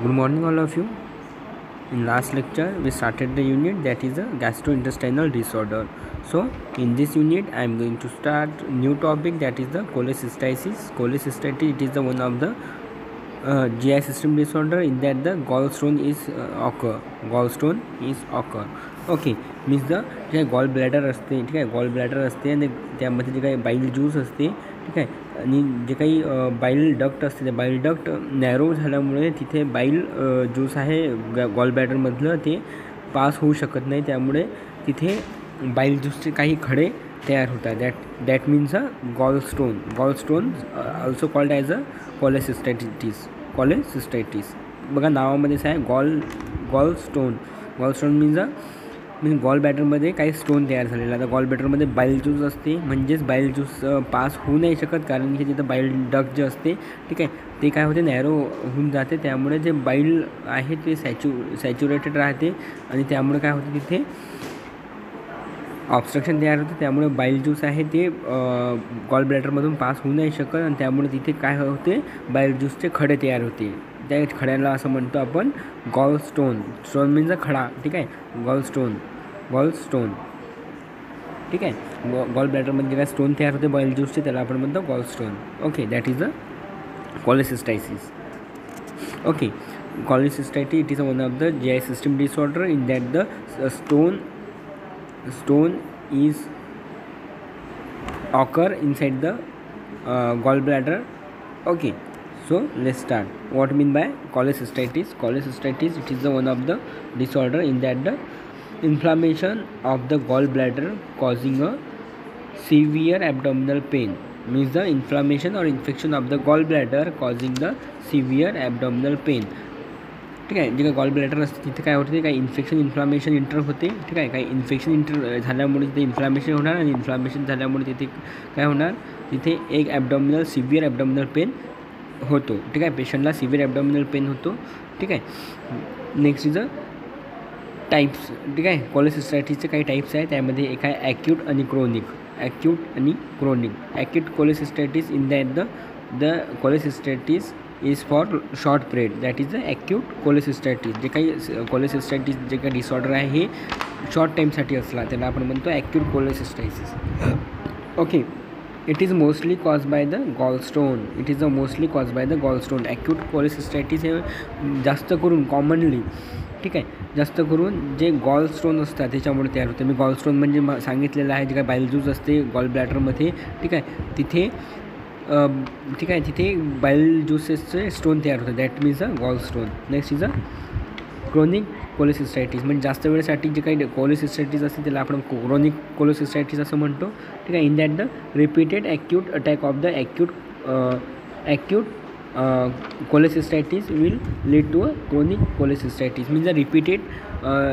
Good morning, all of you. In last lecture, we started the unit that is a gastrointestinal disorder. So, in this unit, I am going to start new topic that is the cholecystitis. Cholecystitis, it is the one of the GI system disorder in that the gallstone is occur. Gallstone is occur. Okay means the जे gall bladder असते ठीक आहे, gall bladder असते आणि त्यामध्ये जे काही बाईल juice असते ठीक आहे, आणि जे काही बाईल डक्ट असते ते बाईल डक्ट नॅरो झाल्यामुळे तिथे बाईल ज्यूस आहे गॉल ब्लॅडरमधलं ते पास होऊ शकत नाही, त्यामुळे तिथे बाईल ज्यूसचे काही खडे तयार होतात. That means a gallstone also called as a cholecystitis. बघा नावामध्येच आहे गॉलस्टोन मीन्स गॉल बॅटरमध्ये काही स्टोन तयार झालेला. आता गॉल बॅटरमध्ये बाईल ज्यूस असते, म्हणजेच बाईल ज्यूस पास होऊ नाही शकत, कारण की तिथं बाईल डक्ट जे असते ठीक आहे ते काय होते नॅरो होऊन जाते, त्यामुळे जे बाईल आहे ते सॅच्युरेटेड राहते आणि त्यामुळे काय होते तिथे ऑब्स्ट्रक्शन तयार होते, त्यामुळे बाईल ज्यूस आहे ते गॉल ब्लॅडरमधून पास होऊ नाही शकत आणि त्यामुळे तिथे काय होते बाईल ज्यूसचे खडे तयार होते. त्या खड्याला असं म्हणतो आपण गॉलस्टोन. स्टोन मीन्स अ खडा ठीक आहे, गॉलस्टोन ठीक आहे. गॉल ब्लॅडरमध्ये जे काय स्टोन तयार होते बाईल ज्यूसचे त्याला आपण म्हणतो gallstone. Okay, that is a cholecystitis. Okay, cholecystitis, it is one of the GI system disorder in that the stone is occur inside the gallbladder. Okay, so let's start. What mean by cholecystitis? Cholecystitis, it is the one of the disorder in that the inflammation of the gallbladder causing a severe abdominal pain. Means the inflammation or infection of the gallbladder causing the severe abdominal pain. ठीक आहे, जे काही gall bladder असते तिथे काय होते, काही inflammation inter होते ठीक आहे, काही इन्फेक्शन इंटर झाल्यामुळे तिथे इन्फ्लामेशन होणार आणि इन्फ्लामेशन झाल्यामुळे तिथे काय होणार, तिथे एक सिव्हिअर ॲबडॉमिनल पेन होतो ठीक आहे, पेशंटला सिव्हिअर ॲबडॉमिनल पेन होतो ठीक आहे. नेक्स्ट इज अ टाईप्स ठीक आहे. कोलेसिस्टायटिसचे काही टाईप्स आहे, त्यामध्ये एक आहे ॲक्यूट आणि क्रोनिक. Acute cholecystitis in that the cholecystitis is for short period, that is the acute cholecystitis. जे काही कोलेसिस्टायटिस जे काही डिसऑर्डर आहे हे शॉर्ट टाईमसाठी असला त्याला आपण म्हणतो acute cholecystitis. Okay, it is mostly cause by the gallstone. Acute cholecystitis हे जास्त करून कॉमनली ठीक आहे, जास्त करून जे गॉलस्टोन असतात त्याच्यामुळे तयार होते. मी गॉलस्टोन म्हणजे सांगितलेलं आहे, जे काही बाईल ज्यूस असते गॉल ब्लॅडरमध्ये ठीक आहे तिथे तिथे बाईल ज्यूसेसचे स्टोन तयार होतात, that means a gallstone. Next is a chronic cholecystitis, म्हणजे जास्त वेळेसाठी जे काही कोलेसिस्टायटिस असते त्याला आपण क्रोनिक कोलेसिस्टायटिस असं म्हणतो ठीक आहे. In that the repeated acute attack of the acute cholecystitis will lead to a chronic cholecystitis. Means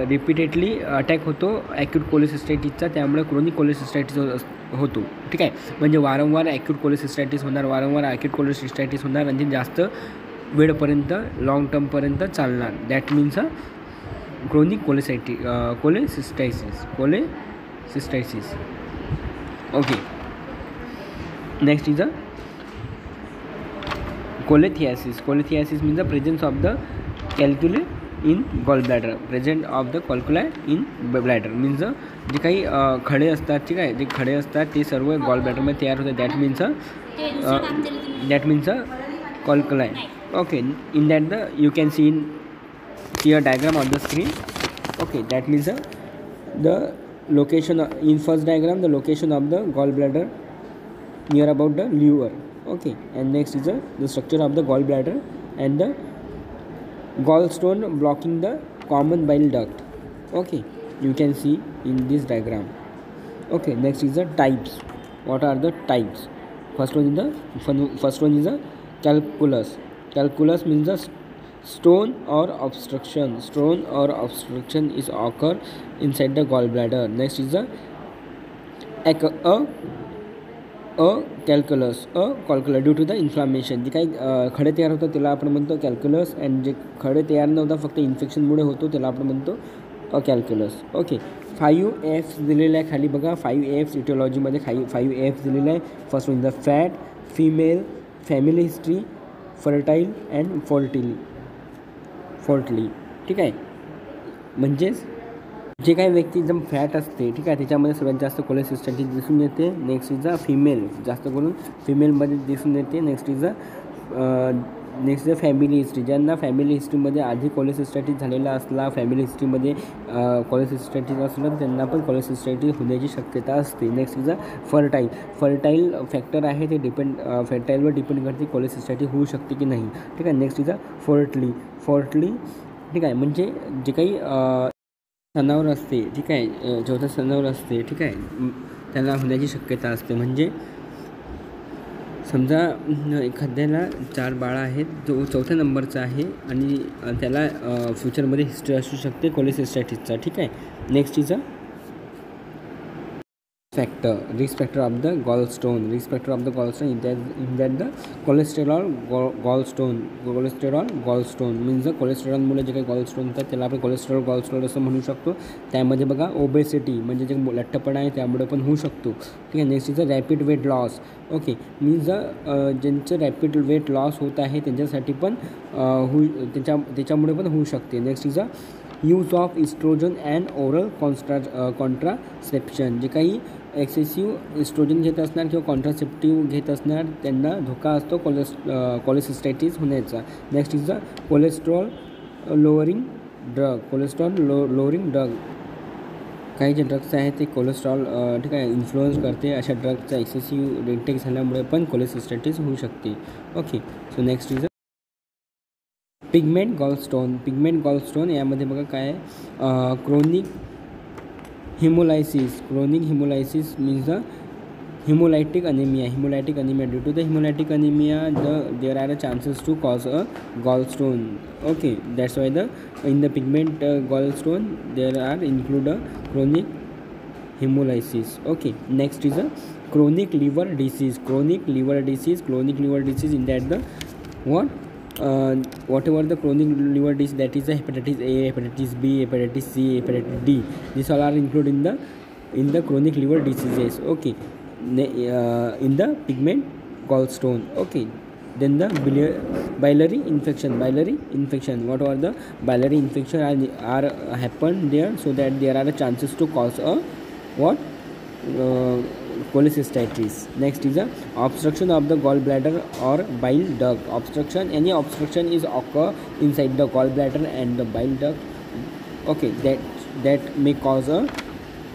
repeatedly attack होतो ॲक्यूट कोलेसिस्टायटिसचा, त्यामुळे क्रोनिक कोलेसिस्टायटिस होतो ठीक आहे. म्हणजे वारंवार ॲक्यूट कोलेसिस्टायटिस होणार आणि ते जास्त वेळपर्यंत लॉंग टर्मपर्यंत चालणार, that means a chronic cholecystitis. Okay, next is a cholelithiasis. Colethiasis means the presence of the calculi in gallbladder. Means जे काही खडे असतात ठीक आहे, जे खडे असतात ते सर्व गॉल ब्लॅडरमध्ये तयार होतात, that means a calculi. Okay, in that you can see a diagram on the screen. Okay, that means the location in first diagram, the location of the gall bladder near about the liver. Okay, and next is the structure of the gallbladder and the gallstone blocking the common bile duct. Okay, you can see in this diagram. Okay, next is the types. What are the types? First one is the calculus. Calculus means the stone or obstruction is occur inside the gallbladder. Next is the calculus due to the inflammation. जे काही खडे तयार होतात त्याला आपण म्हणतो calculus, and जे खडे तयार न होता फक्त इन्फेक्शनमुळे होतो त्याला आपण म्हणतो कॅल्क्युलस. ओके, 5 Fs दिलेलं आहे खाली बघा, 5 Fs इटिओलॉजीमध्ये 5 Fs दिलेलं आहे. First one the fat, female, family history, fertile and fourthly, ठीक आहे. म्हणजेच जे काही व्यक्ती एकदम फॅट असते, ठीक आहे, त्याच्यामध्ये सर्वात जास्त कोलेसिस्टॅटिस दिसून येते. नेक्स्ट इज अ फिमेल, जास्त करून फिमेलमध्ये दिसून येते. Next is a family history, ज्यांना फॅमिली हिस्ट्रीमध्ये आधी कोलेसिस्टॅटिस झालेला असला, फॅमिली हिस्ट्रीमध्ये कोलेसिस्टॅटिस असलं तर त्यांना पण कोलेसिस्टॅटिस होण्याची शक्यता असते. Next is a fertile factor आहे, ते फर्टाईलवर डिपेंड करते कोलेसिस्टॅटिस होऊ शकते की नाही, ठीक आहे. नेक्स्ट इज अ फोर्थली, ठीक आहे, म्हणजे जे काही सणावर असते, ठीक आहे, चौथ्या सणावर असते, ठीक आहे, त्याला होण्याची शक्यता असते. म्हणजे समजा एखाद्याला 4 बाळं आहेत, जो चौथ्या नंबरचा आहे आणि त्याला फ्युचरमध्ये हिस्ट्री असू शकते कोलेसिस्टॅटिसचा, ठीक आहे. Next is a risk factor of the gallstone in that the cholesterol gallstone means कोलेस्टेरॉलमुळे जे काही गॉलस्टोन होतात त्याला आपण कोलेस्टेरॉल गॉलस्टोन असं म्हणू शकतो. त्यामध्ये बघा ओबेसिटी म्हणजे जे लठ्ठपणा आहे त्यामुळे पण होऊ शकतो, ठीक आहे. Next is a rapid weight loss, okay, means ज्यांचं रॅपिड वेट लॉस होत आहे त्यांच्यासाठी पण त्याच्यामुळे पण होऊ शकते. Next is a use of oestrogen and oral contraception, जे काही एक्सेसिव्ह इस्ट्रोजन घेत असणार किंवा कॉन्ट्रासेप्टिव्ह घेत असणार त्यांना धोका असतो कोलेसिस्टॅटिस होण्याचा. Next is the cholesterol lowering drug, काही जे ड्रग्स आहेत ते कोलेस्ट्रॉल, ठीक आहे, इन्फ्लुअन्स करते. अशा ड्रगचा एक्सेसिव्ह इंटेक झाल्यामुळे पण कोलेसिस्टॅटिस होऊ शकते, okay. So next is pigment gallstone यामध्ये बघा काय आहे, chronic hemolysis means the hemolytic anemia. Due to the hemolytic anemia there are chances to cause a gallstone, okay. That's why in the pigment gallstone there are include a chronic hemolysis, okay. Next is a chronic liver disease in that the whatever the chronic liver disease, that is the hepatitis A, hepatitis B, hepatitis C, hepatitis D, these all are included in the chronic liver diseases, okay. In the pigment gallstone, okay. Then the biliary infection, what are the biliary infection are happen there, so that there are chances to cause a cholecystitis. Next is a obstruction of the gallbladder or bile duct. Any obstruction is occur inside the gallbladder and the bile duct, okay, that may cause a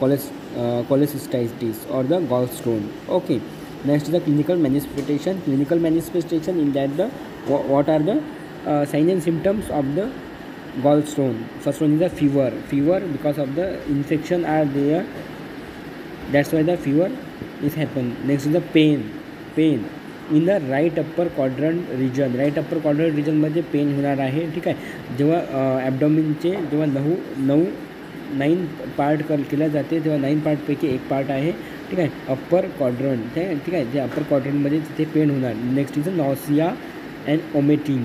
cholecystitis or the gallstone, okay. Next is the clinical manifestation in that the what are the signs and symptoms of the gallstone. First one is the fever because of the infection are there, that's why the fever is happen. Next is the pain in the right upper quadrant region मध्ये pen होणार आहे, ठीक आहे. जेव्हा ॲबडॉमिनचे जेव्हा 9 part केल्या जाते तेव्हा 9 पार्टपैकी एक पार्ट आहे, ठीक आहे, अप्पर क्वाड्रंट, ठीक आहे, जे अप्पर क्वाड्रंटमध्ये तिथे पेन होणार. Next is nausea and vomiting.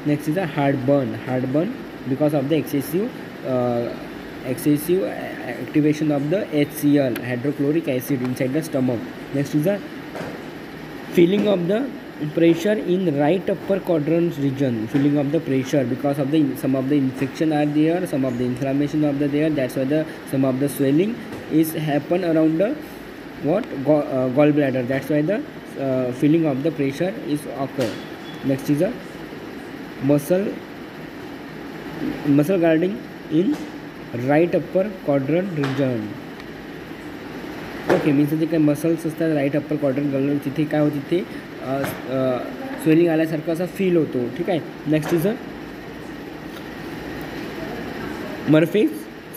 Next is a heartburn because of the excessive activation of the HCl, hydrochloric acid, inside the stomach. Next is the feeling of the pressure in right upper quadrant region, because of some of the infection are there, some of the inflammation of the there, that's why some of the swelling is happen around the gallbladder, that's why the feeling of the pressure is occur. Next is a muscle guarding in right upper quadrant region, okay. Means जे काही muscles असतात right upper quadrant गल्लर, तिथे काय होते, तिथे swelling आल्यासारखं असा feel होतो, ठीक आहे. Next is a Murphy's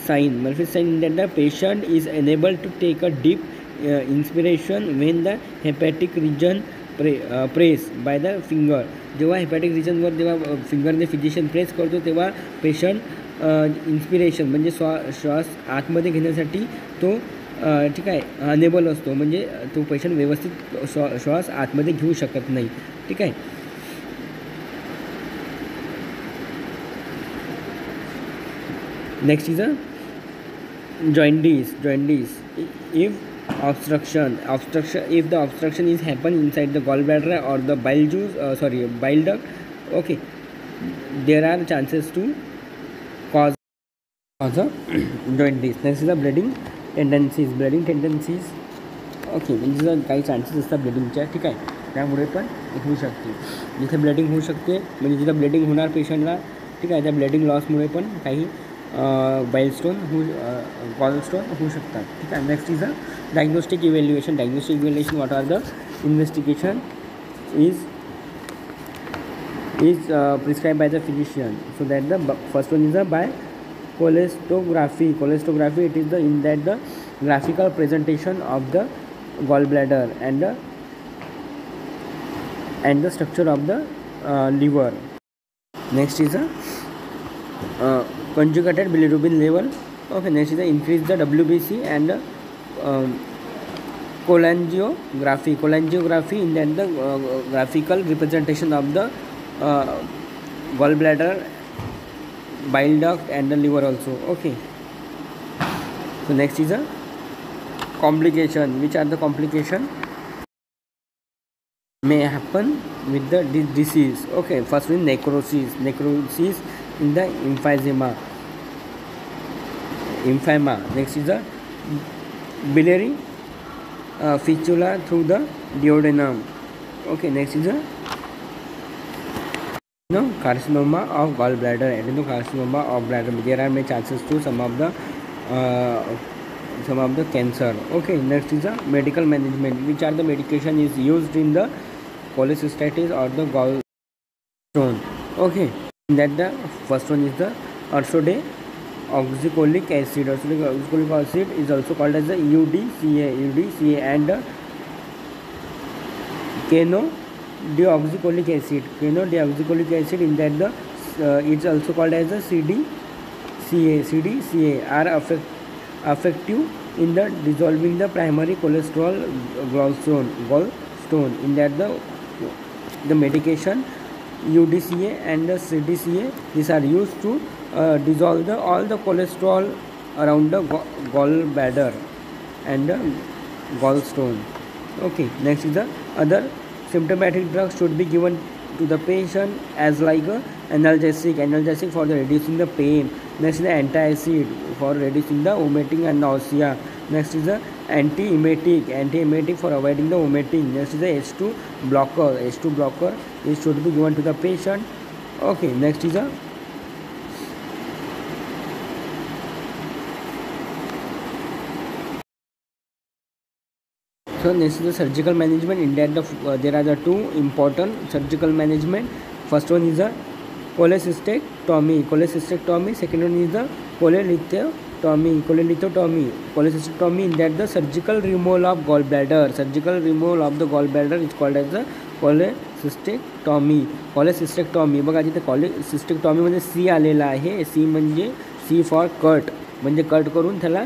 sign in that the patient is enable to take a deep inspiration when the hepatic region press by the finger. जेव्हा हेपॅटिक रिजनवर जेव्हा फिंगरने फिजिशियन प्रेस करतो तेव्हा पेशंट इन्स्पिरेशन म्हणजे श्वास आतमध्ये घेण्यासाठी तो, ठीक आहे, अनेबल असतो, म्हणजे तो पेशंट व्यवस्थित श्वास आतमध्ये घेऊ शकत नाही, ठीक आहे. Next is a jaundice. if the obstruction is happen inside the gallbladder or the bile duct, Okay, there are chances to cause a jaundice. Next is the bleeding tendencies. Okay, म्हणजे जर काही चान्सेस असतात ब्लिडिंगच्या, ठीक आहे, त्यामुळे पण होऊ शकते. जिथे ब्लिडिंग होऊ शकते म्हणजे जिथं ब्लिडिंग होणार पेशंटला, ठीक आहे, त्या ब्लिडिंग लॉसमुळे पण काही बाईल स्टोन गॉल स्टोन होऊ शकतात. ठीक आहे. Next is a diagnostic evaluation. What are the investigation is prescribed by the physician. So that the first one is by cholecystography. It is the graphical presentation of the gallbladder and the structure of the liver. Next is a conjugated bilirubin level. Okay, next is the increase the WBC and cholangiography in that the graphical representation of the gallbladder, bile duct and the liver also. Okay, so next is a complication. Which are the complication may happen with the disease? Okay, first one necrosis in the emphysema. Next is a biliary fistula through the duodenum. Okay, next is a carcinoma of gallbladder, adenocarcinoma of bladder. There are many chances to some of the cancer. Okay, next is a medical management. Which are the medication is used in the cholecystitis or the gallstone? Okay, that the first one is the ursodeoxycholic acid. Ursodeoxycholic acid is also called as the UDCA and canodeoxycholic acid in that the it's also called as the CDCA are effective in the dissolving the primary cholesterol gallstone in that the medication UDCA and the CDCA, these are used to dissolve all the cholesterol around the gallbladder and the gallstone. Okay, next is the other symptomatic drugs should be given to the patient as like a analgesic for the reducing the pain. Next is the antacid for reducing the vomiting and nausea. Next is the antiemetic for avoiding the vomiting. Next is the H2 blocker. It should be given to the patient. Okay, next is a so next is the surgical management. In that there are the two important surgical management. First one is the cholecystectomy. Second one is the cholecystectomy. In that the surgical removal of gallbladder. Is called as the cholecystectomy. बघा जिथे cholecystectomy म्हणजे सी आलेला आहे. सी म्हणजे सी for cut, म्हणजे cut करून त्याला,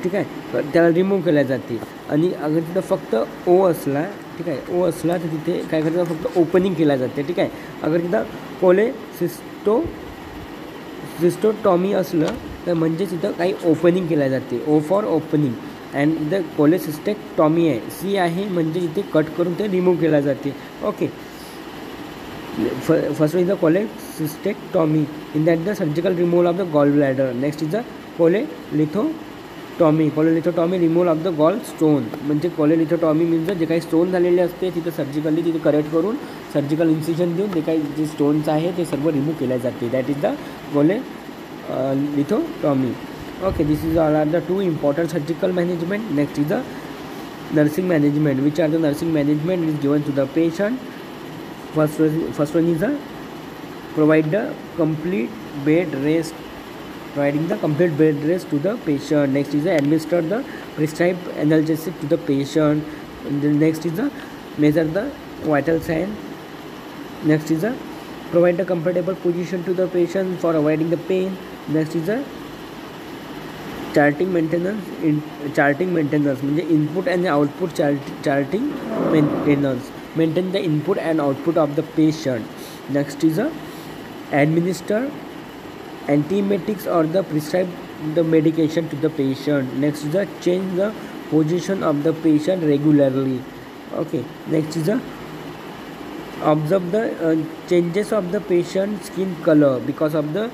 ठीक आहे, त्याला रिमूव्ह केल्या जाते. आणि अगर तिथं फक्त ओ असला, ठीक आहे, ओ असला तर तिथे काय करतात, फक्त ओपनिंग केल्या जाते. ठीक आहे. अगर तिथं कोलेसिस्टोटॉमी असलं तर म्हणजे तिथं काही ओपनिंग केल्या जाते. O for opening. अँड इथं कोलेसिस्टेक्टॉमी आहे, सी आहे म्हणजे इथे कट करून ते रिमूव्ह केल्या जाते. Okay, first is the cholecystectomy in that the surgical removal of the gall bladder. Next is the cholelithotomy removal of the gall stone. म्हणजे कोलेलिथोटॉमी मीन्स जे काही स्टोन झालेले असते तिथं सर्जिकली तिथे करेक्ट करून सर्जिकल इन्सिजन देऊन जे काही जे स्टोन्स आहे ते सर्व रिमूव्ह केल्या जाते. That is the cholelithotomy. Okay, this is all are the two important surgical management. Next is the nursing management. Which are the nursing management is given to the patient. First one is the providing the complete bed rest to the patient. Next is the administer the prescribed analgesic to the patient. And the next is the measure the vital sign. Next is the provide the comfortable position to the patient for avoiding the pain. Next is the charting maintenance म्हणजे input and output charting maintenance. Maintain the input and output of the patient. Next is administer antiemetics or the prescribe the medication to the patient. Next is change the position of the patient regularly. Okay, next is observe the changes of the patient's skin color because of the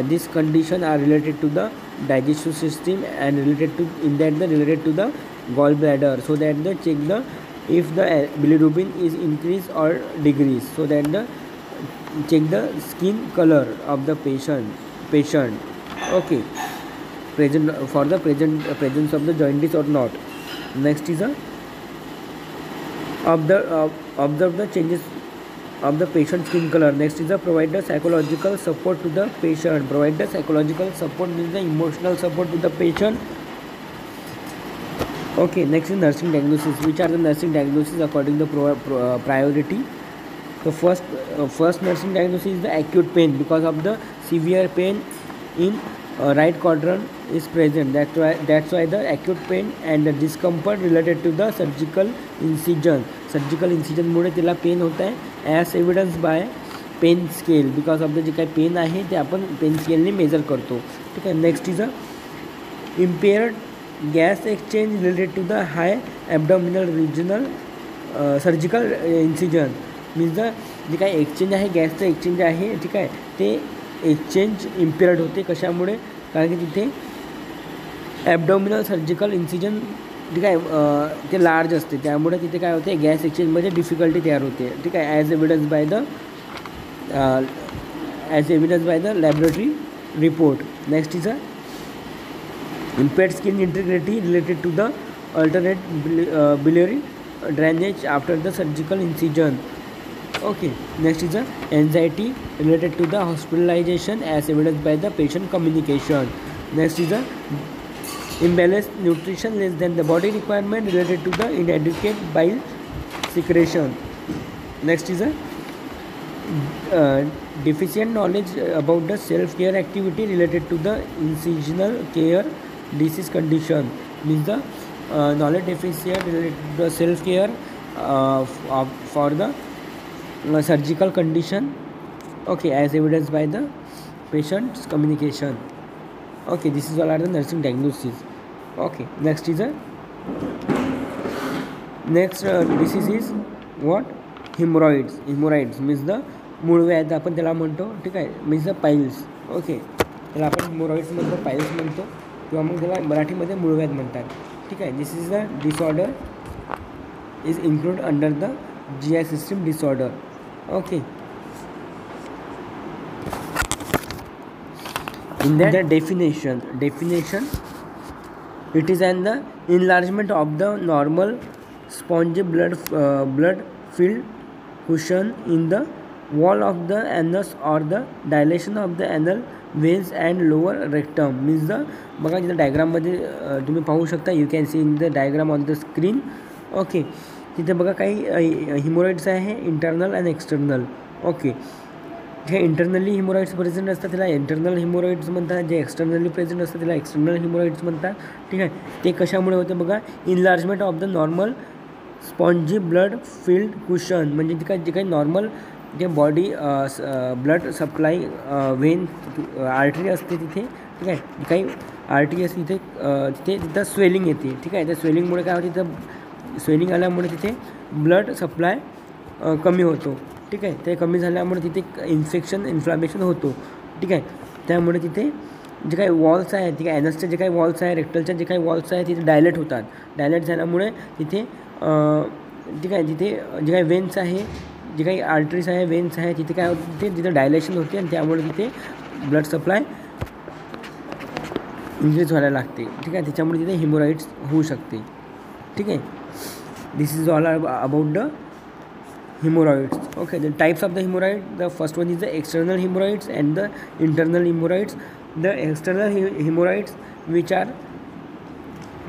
this condition are related to the digestive system and related to related to the gallbladder, so that the check the if the bilirubin is increased or decreased, so that the check the skin color of the patient. Okay, present for the presence of the jaundice or not. Next is a observe the changes of the patient's skin color. Next is a provide the psychological support to the patient. Provide the psychological support means the emotional support to the patient. Okay, next is nursing diagnosis. Which are the nursing diagnosis according to the priority? The first nursing diagnosis is the acute pain because of the severe pain in right quadrant is present. That's why the acute pain and the discomfort related to the surgical incision. Surgical इन्सिजनमुळे तिला pain होत आहे as evidence by pain scale. Because of the जे काही pain आहे ते आपण pen स्केलने major करतो. ठीक आहे. Next is a impaired gas exchange related to the high abdominal regional surgical incision. Means the जे काही एक्सचेंज आहे गॅसचं एक्सचेंज आहे ठीक आहे ते एक्सचेंज इम्पेअर्ड होते. कशामुळे? कारण की तिथे ॲबडॉमिनल सर्जिकल इन्सिजन ठीक आहे ते लार्ज असते, त्यामुळे तिथे काय होते गॅस एक्सचेंजमध्ये डिफिकल्टी तयार होते. ठीक आहे. As evidence by the laboratory report. Next is a impaired skin integrity related to the alternate biliary drainage after the surgical incision. Okay. Next is the anxiety related to the hospitalization as evidenced by the patient communication. Next is the imbalanced nutrition less than the body requirement related to the inadequate bile secretion. Next is a deficient knowledge about the self-care activity related to the incisional care disease condition. Means the knowledge deficient related to the self-care for the surgical condition. Okay, as evidenced by the patient's communication. Okay, this is all are the nursing diagnosis. Okay, next is a disease is what? Hemorrhoids. Hemorrhoids means the मूळव्याध आपण त्याला म्हणतो. ठीक आहे. Means the piles. Okay, त्याला आपण hemorrhoids म्हणतो, piles म्हणतो किंवा मग त्याला मराठीमध्ये मूळव्याध म्हणतात. ठीक आहे. This is the disorder is include under the GI system disorder. Okay. In the definition, it is the enlargement of the normal spongy blood filled cushion in the wall of the anus or the dilation of the anal veins and lower rectum. Means the बघा तिथे डायग्राममध्ये तुम्ही पाहू शकता. You can see in the diagram on the screen. Okay. तिथे बघा काही haemorrhoids आहे internal and external. Okay. जे इंटरनली हिमोरॉइड्स प्रेझेंट असतात त्याला इंटरनल हिमोरॉइड्स म्हणतात. जे एक्सटर्नली प्रेझेंट असतात त्याला एक्सटर्नल हिमोरॉइड्स म्हणतात. ठीक आहे. ते कशामुळे होते बघा? Enlargement of the normal spongy blood filled cushion. म्हणजे जे काही normal J body blood supply when artery असते तिथे. ठीक आहे. काही आर्टरी असते तिथं स्वेलिंग येते. ठीक आहे. त्या स्वेलिंगमुळे काय होते? तिथं स्वेलिंग आल्यामुळे तिथे ब्लड सप्लाय कमी होतो. ठीक आहे. ते कमी झाल्यामुळे तिथे इन्फ्लामेशन होतो. ठीक आहे. त्यामुळे तिथे जे काही वॉल्स आहेत ठीक आहे ॲनसचे जे काही वॉल्स आहे रेक्टलच्या जे काही वॉल्स आहे तिथे डायलेट होतात. डायलेट झाल्यामुळे तिथे ठीक आहे तिथे जे काही वेन्स आहे जे काही आर्टरीज आहे वेन्स आहे तिथे काय होते? तिथे डायलेशन होते आणि त्यामुळे तिथे ब्लड सप्लाय इन्क्रीज व्हायला लागते. ठीक आहे. त्याच्यामुळे तिथे हिमोरॉइड्स होऊ शकते. ठीक आहे. This is all about the hemorrhoids. Okay, the types of the hemorrhoid, the first one is the external hemorrhoids and the internal hemorrhoids. The external hemorrhoids which are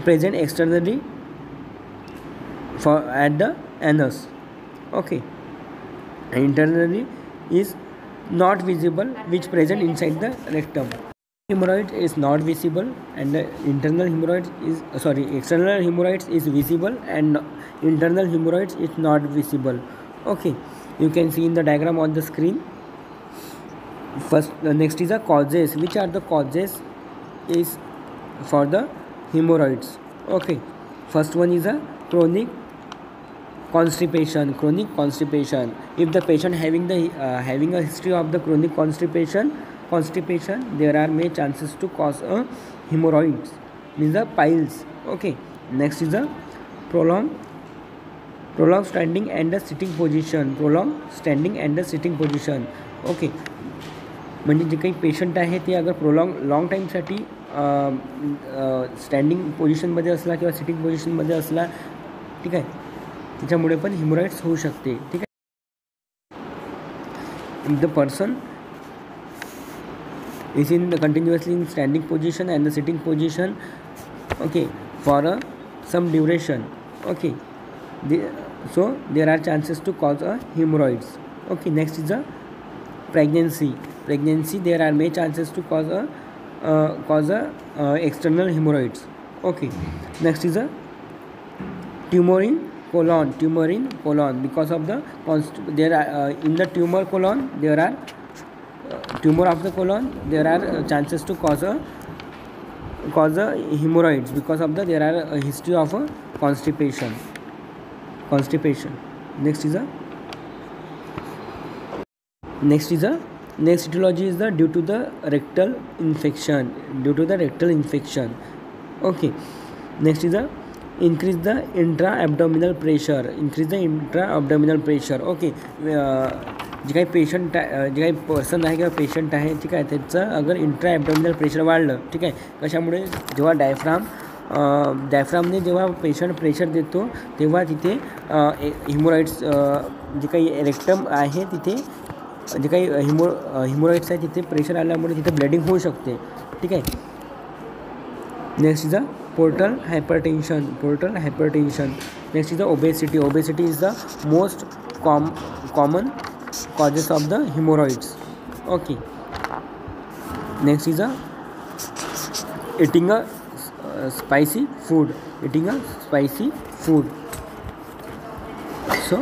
present externally at the anus. Okay. Internally is not visible which present inside the rectum. Hemorrhoid is not visible and the internal hemorrhoids is external hemorrhoids is visible and internal hemorrhoids is not visible. Okay, you can see in the diagram on the screen. Next is the causes. Which are the causes is for the hemorrhoids? Okay, first one is a chronic constipation, chronic constipation. If the patient having a history of the chronic constipation, there are many chances to cause a hemorrhoids, means the piles. Okay, next is the prolonged standing and the sitting position. Okay, म्हणजे जे काही patient आहे ते अगर long टाईमसाठी standing पोझिशनमध्ये असला किंवा sitting पोझिशनमध्ये असला, ठीक आहे, त्याच्यामुळे पण हिमोरॉइड्स होऊ शकते. ठीक आहे. The person is continuously in standing position and the sitting position, okay, for some duration, okay, so there are chances to cause a hemorrhoids. Okay, next is the pregnancy. There are many chances to cause a external hemorrhoids. Okay, next is a tumor in colon. Because of the there are in the tumor of the colon, there are chances to cause a hemorrhoids because of there are a history of a constipation. Next etiology is the due to the rectal infection. Okay, next is the increase the intra-abdominal pressure. Okay, जे काही person आहे किंवा patient आहे, ठीक आहे, त्याचं अगर intra abdominal pressure वाढलं, ठीक आहे, कशामुळे जेव्हा डायफ्रामने जेव्हा पेशंट प्रेशर देतो तेव्हा तिथे हिमोरॉइड्स, जे काही रेक्टम आहे तिथे जे काही हिमोरॉइड्स आहे तिथे प्रेशर आल्यामुळे तिथे ब्लिडिंग होऊ शकते. ठीक आहे. Next is the portal hypertension. Next is the obesity is the most common causes of the hemorrhoids. Okay, next is eating a spicy food. So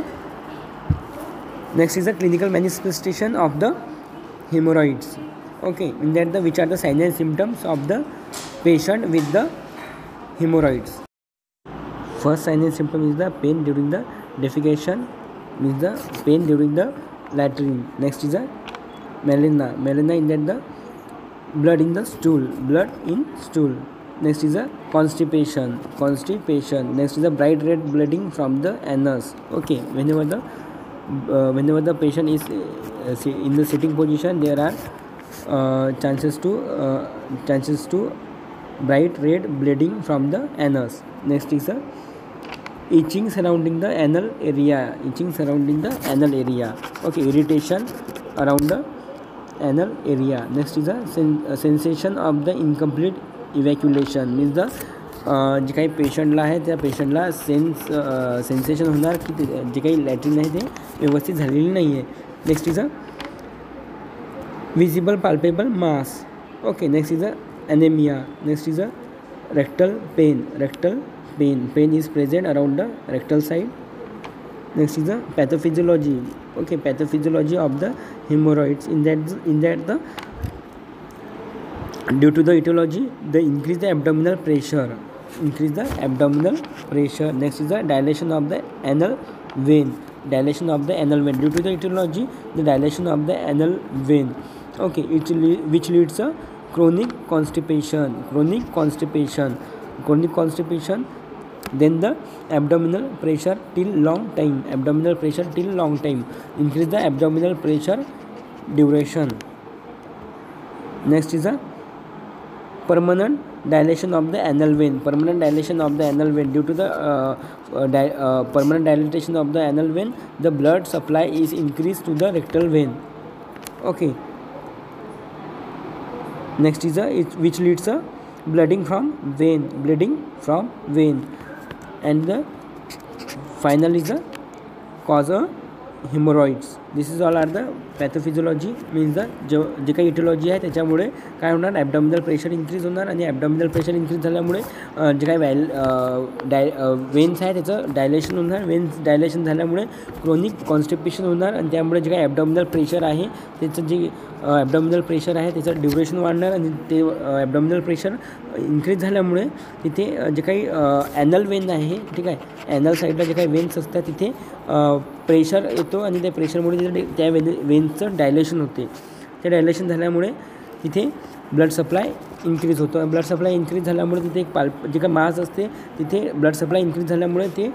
next is the clinical manifestation of the hemorrhoids. Okay, in that which are the signs and symptoms of the patient with the hemorrhoids. First sign and symptom is the pain during the defecation, means the pain during the latrine. Next is a melena in that the blood in stool. Next is a constipation. Next is a bright red bleeding from the anus. Okay, whenever the patient is in the sitting position, there are chances to bright red bleeding from the anus. Next is a itching surrounding the anal area. Okay, irritation around the anal area. Next is a sensation of the incomplete evacuation, means the जे काही पेशंटला आहे त्या पेशंटला sensation होणार की जे काही latrine आहे ते व्यवस्थित झालेली नाही आहे. Next is a visible palpable mass. Okay, next is a anaemia. Next is a rectal pain is present around the rectal side. Next is the pathophysiology. Okay, pathophysiology of the hemorrhoids. In that the due to the etiology, they increase the abdominal pressure. Next is the dilation of the anal vein. Due to the etiology, the dilation of the anal vein. Okay, which leads a chronic constipation. Then the abdominal pressure till long time. Increase the abdominal pressure duration. Next is a permanent dilation of the anal vein. Due to the permanent dilatation of the anal vein, the blood supply is increased to the rectal vein. Okay, next is which leads a bleeding from vein. And the final is a cause a haemorrhoids. This is all are the pathophysiology means the जे काही aetiology आहे त्याच्यामुळे काय होणार, abdominal pressure increase होणार आणि abdominal pressure increase झाल्यामुळे जे काही वेन्स आहे त्याचं डायलेशन होणार. वेन्स डायलेशन झाल्यामुळे क्रोनिक कॉन्स्टिपेशन होणार आणि त्यामुळे जे काही ॲबडॉमिनल प्रेशर आहे त्याचं जे ॲबडॉमिनल प्रेशर आहे त्याचं ड्युरेशन वाढणार आणि ते ॲबडॉमिनल प्रेशर इन्क्रीज झाल्यामुळे तिथे जे काही ॲनल वेन आहे, ठीक आहे, ॲनल साईडला जे काही वेन्स असतात तिथे प्रेशर येतो आणि त्या प्रेशरमुळे तिथे त्या वेन्सचं डायलेशन होते. ते डायलेशन झाल्यामुळे तिथे ब्लड सप्लाय इन्क्रीज होतो. ब्लड सप्लाय इन्क्रीज झाल्यामुळे तिथे एक जे काही मास असते तिथे ब्लड सप्लाय इन्क्रीज झाल्यामुळे ते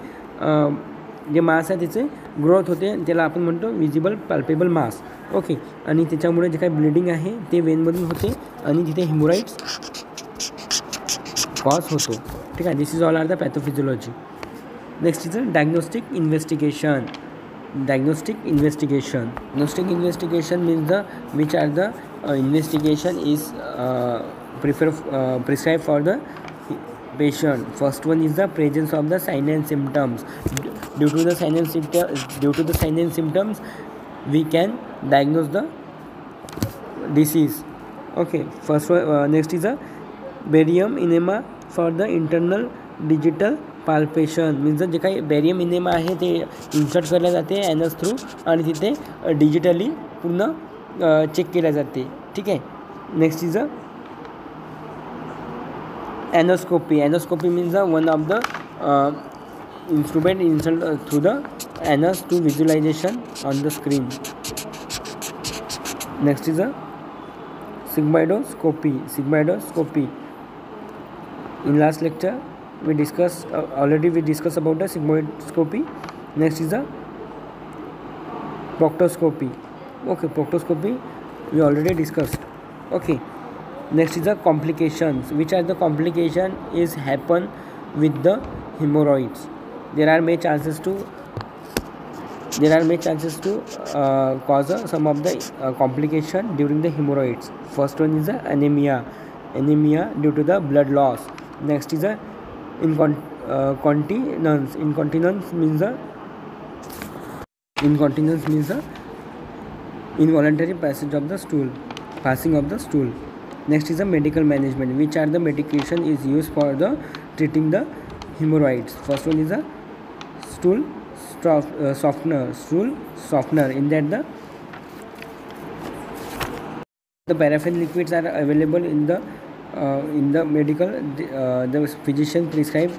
जे मास आहे त्याचे ग्रोथ होते, त्याला आपण म्हणतो विजिबल पाल्पेबल मास. ओके, आणि त्याच्यामुळे जे काही ब्लिडिंग आहे ते वेनमधून होते आणि तिथे हिमोरॉइड्स कॉज होतो. ठीक आहे. This is all are the pathophysiology. Next is diagnostic investigation. Diagnostic investigation means which are the investigation is prescribed for the patient. First one is the presence of the signs and symptoms. Due to the signs and symptoms we can diagnose the disease. Okay, first one, next is a barium enema for the internal digital palpation. Means जे काही barium enema आहे ते insert केल्या जाते anus through आणि तिथे digitally पूर्ण check केल्या जाते. ठीक आहे. Next is a anoscopy. Anoscopy means one of the instrument insert through the anus to visualisation on the screen. Next is a sigmoidoscopy. In last lecture we discussed about the sigmoidoscopy. Next is the proctoscopy. Okay, proctoscopy we already discussed. Okay, next is the complications. Which are the complication is happen with the hemorrhoids? There are many chances to cause some of the complication during the hemorrhoids. First one is the anemia due to the blood loss. Next is a incontinence. Incontinence means involuntary passing of the stool. Next is a medical management. Which are the medication is used for the treating the hemorrhoids? First one is a stool softener. In that the paraffin liquids are available in the medical. The physician prescribe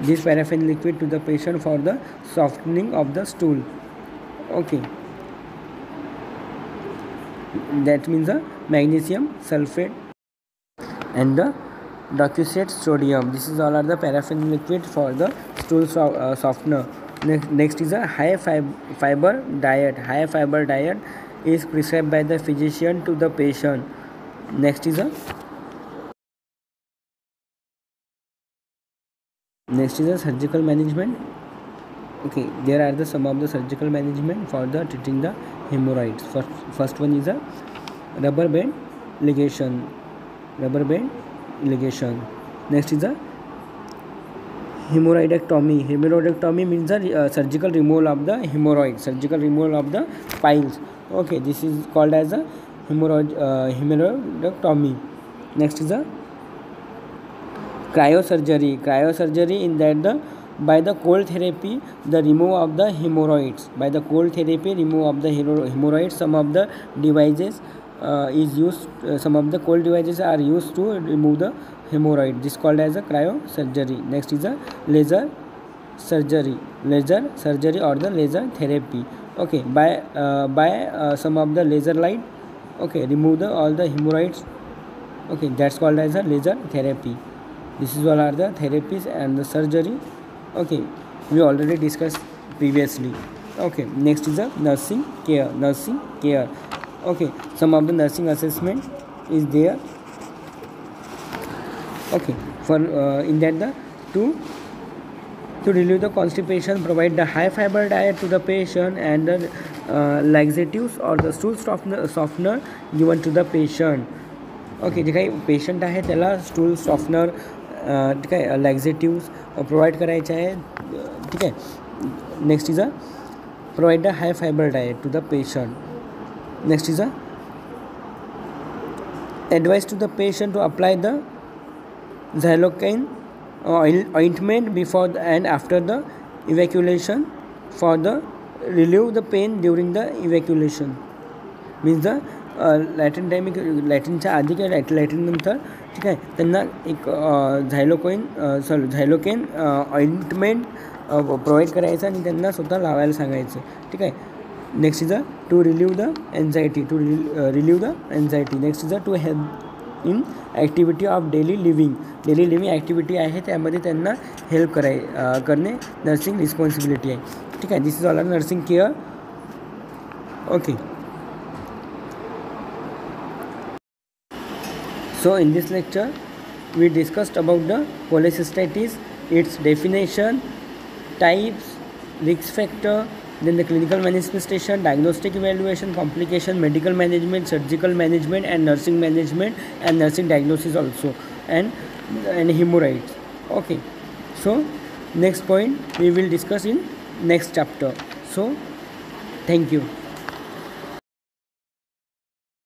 this paraffin liquid to the patient for the softening of the stool. Okay, that means the magnesium sulfate and the docusate sodium. This is all are the paraffin liquid for the stool softener. Next is a high fiber diet. High fiber diet is prescribed by the physician to the patient. Next is a surgical management. Okay, there are some of the surgical management for the treating the hemorrhoids. First one is a rubber band ligation. Next is a hemorrhoidectomy. Hemorrhoidectomy means the surgical removal of the hemorrhoid, surgical removal of the piles. Okay, this is called as a hemorrhoidectomy. Next is a cryosurgery. In that by the cold therapy the remove of the hemorrhoids. Some of the devices is used. Some of the cold devices are used to remove the hemorrhoid. This called as a cryosurgery. Next is a laser surgery or the laser therapy. Okay, by some of the laser light, okay, remove all the hemorrhoids. Okay, that's called as a laser therapy. This is all are the therapies and the surgery. Okay, we already discussed previously. Okay, next is the nursing care. Okay, some of the nursing assessment is there. Okay, for in that to relieve the constipation, provide the high fiber diet to the patient and the laxatives or the stool softener given to the patient. Okay, जे काही patient आहे त्याला stool softener, ठीक आहे, लॅक्झेटिव्स provide करायचे आहे. ठीक आहे. Next is a provide a high fiber diet to the patient. Next is a advice to the patient to apply the xylocaine ointment before and after the evacuation for the relieve the pain during the evacuation. Means the लॅटिनच्या आधी किंवा लॅटिननंतर ठीक आहे त्यांना एक झायलोकेन ointment provide करायचं आणि त्यांना स्वतः लावायला सांगायचं. ठीक आहे. Next is a to relieve the anxiety next is a to help in activity of daily living activity आहे त्यामध्ये त्यांना हेल्प करणे नर्सिंग रिस्पॉन्सिबिलिटी आहे. ठीक आहे. This is all our nursing care. Okay. So in this lecture we discussed about the cholecystitis, its definition, types, risk factor, then the clinical manifestation, diagnostic evaluation, complication, medical management, surgical management and nursing management and nursing diagnosis also, and hemorrhoids. Okay, so next point we will discuss in next chapter. So thank you.